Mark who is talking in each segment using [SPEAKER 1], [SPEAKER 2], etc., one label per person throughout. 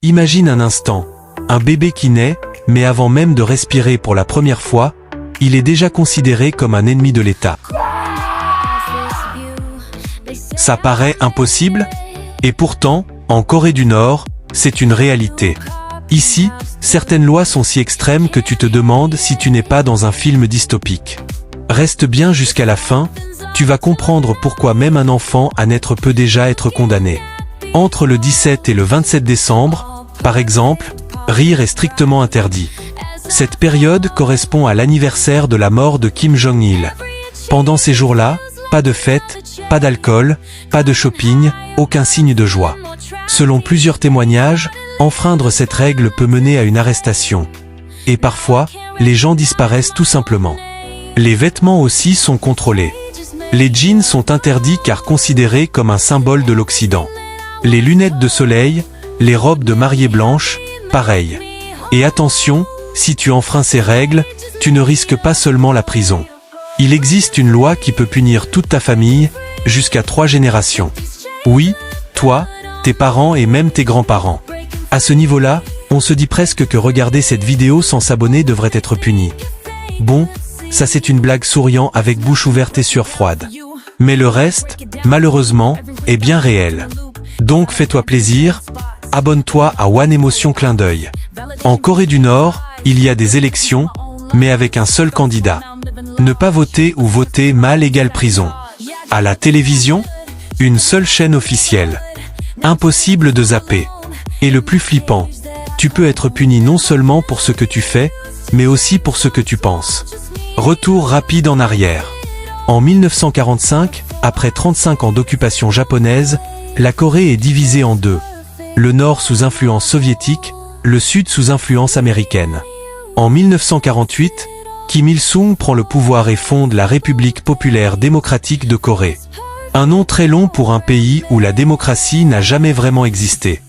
[SPEAKER 1] Imagine un instant, un bébé qui naît, mais avant même de respirer pour la première fois, il est déjà considéré comme un ennemi de l'État. Ça paraît impossible? Et pourtant, en Corée du Nord, c'est une réalité. Ici, certaines lois sont si extrêmes que tu te demandes si tu n'es pas dans un film dystopique. Reste bien jusqu'à la fin, tu vas comprendre pourquoi même un enfant à naître peut déjà être condamné. Entre le 17 et le 27 décembre, par exemple, rire est strictement interdit. Cette période correspond à l'anniversaire de la mort de Kim Jong-il. Pendant ces jours-là, pas de fête, pas d'alcool, pas de shopping, aucun signe de joie. Selon plusieurs témoignages, enfreindre cette règle peut mener à une arrestation. Et parfois, les gens disparaissent tout simplement. Les vêtements aussi sont contrôlés. Les jeans sont interdits car considérés comme un symbole de l'Occident. Les lunettes de soleil, les robes de mariée blanche, pareil. Et attention, si tu enfreins ces règles, tu ne risques pas seulement la prison. Il existe une loi qui peut punir toute ta famille, jusqu'à 3 générations. Oui, toi, tes parents et même tes grands-parents. À ce niveau-là, on se dit presque que regarder cette vidéo sans s'abonner devrait être puni. Bon, ça c'est une blague souriant avec bouche ouverte et sueur froide. Mais le reste, malheureusement, est bien réel. Donc fais-toi plaisir, abonne-toi à One Emotion Clin d'œil. En Corée du Nord, il y a des élections, mais avec un seul candidat. Ne pas voter ou voter mal égale prison. À la télévision, une seule chaîne officielle. Impossible de zapper. Et le plus flippant, tu peux être puni non seulement pour ce que tu fais, mais aussi pour ce que tu penses. Retour rapide en arrière. En 1945, après 35 ans d'occupation japonaise, la Corée est divisée en deux. Le nord sous influence soviétique, le sud sous influence américaine. En 1948, Kim Il-sung prend le pouvoir et fonde la République populaire démocratique de Corée. Un nom très long pour un pays où la démocratie n'a jamais vraiment existé.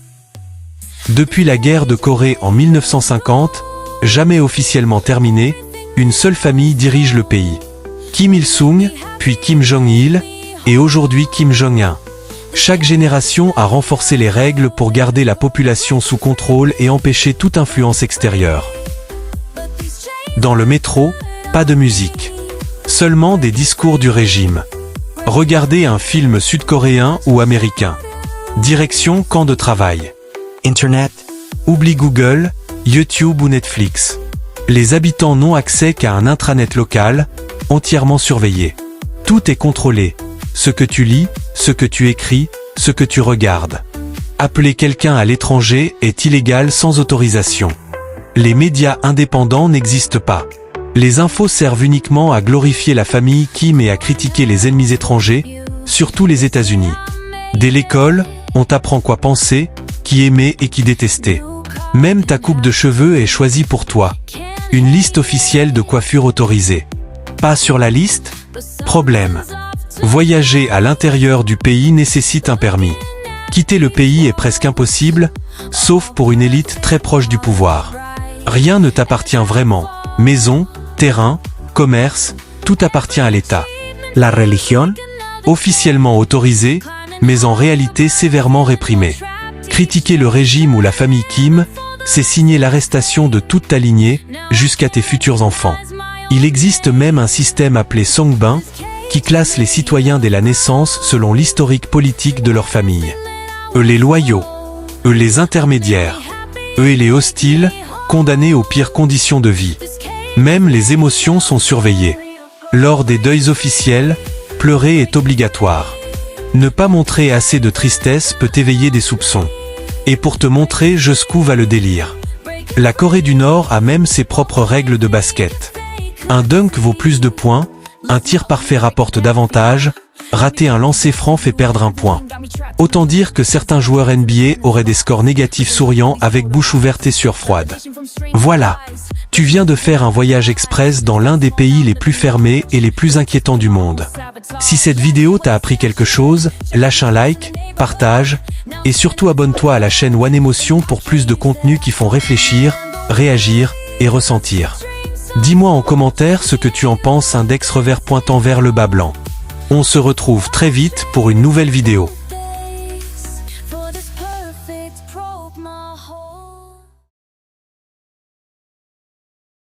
[SPEAKER 1] Depuis la guerre de Corée en 1950, jamais officiellement terminée, une seule famille dirige le pays. Kim Il-sung, puis Kim Jong-il, et aujourd'hui Kim Jong-un. Chaque génération a renforcé les règles pour garder la population sous contrôle et empêcher toute influence extérieure. Dans le métro, pas de musique. Seulement des discours du régime. Regardez un film sud-coréen ou américain. Direction camp de travail. Internet. Oublie Google, YouTube ou Netflix. Les habitants n'ont accès qu'à un intranet local, entièrement surveillé. Tout est contrôlé. Ce que tu lis, ce que tu écris, ce que tu regardes. Appeler quelqu'un à l'étranger est illégal sans autorisation. Les médias indépendants n'existent pas. Les infos servent uniquement à glorifier la famille Kim et à critiquer les ennemis étrangers, surtout les États-Unis. Dès l'école, on t'apprend quoi penser, qui aimer et qui détester. Même ta coupe de cheveux est choisie pour toi. Une liste officielle de coiffure autorisée. Pas sur la liste? Problème. Voyager à l'intérieur du pays nécessite un permis. Quitter le pays est presque impossible, sauf pour une élite très proche du pouvoir. Rien ne t'appartient vraiment. Maison, terrain, commerce, tout appartient à l'État. La religion? Officiellement autorisée, mais en réalité sévèrement réprimée. Critiquer le régime ou la famille Kim, c'est signer l'arrestation de toute ta lignée, jusqu'à tes futurs enfants. Il existe même un système appelé Songbin, qui classe les citoyens dès la naissance selon l'historique politique de leur famille. Eux les loyaux, eux les intermédiaires, eux et les hostiles, condamnés aux pires conditions de vie. Même les émotions sont surveillées. Lors des deuils officiels, pleurer est obligatoire. Ne pas montrer assez de tristesse peut éveiller des soupçons. Et pour te montrer jusqu'où va le délire. La Corée du Nord a même ses propres règles de basket. Un dunk vaut plus de points, un tir parfait rapporte davantage, rater un lancer franc fait perdre un point. Autant dire que certains joueurs NBA auraient des scores négatifs souriants avec bouche ouverte et sueur froide. Voilà. Tu viens de faire un voyage express dans l'un des pays les plus fermés et les plus inquiétants du monde. Si cette vidéo t'a appris quelque chose, lâche un like, partage, et surtout abonne-toi à la chaîne One Emotion pour plus de contenus qui font réfléchir, réagir et ressentir. Dis-moi en commentaire ce que tu en penses, index revers pointant vers le bas blanc. On se retrouve très vite pour une nouvelle vidéo.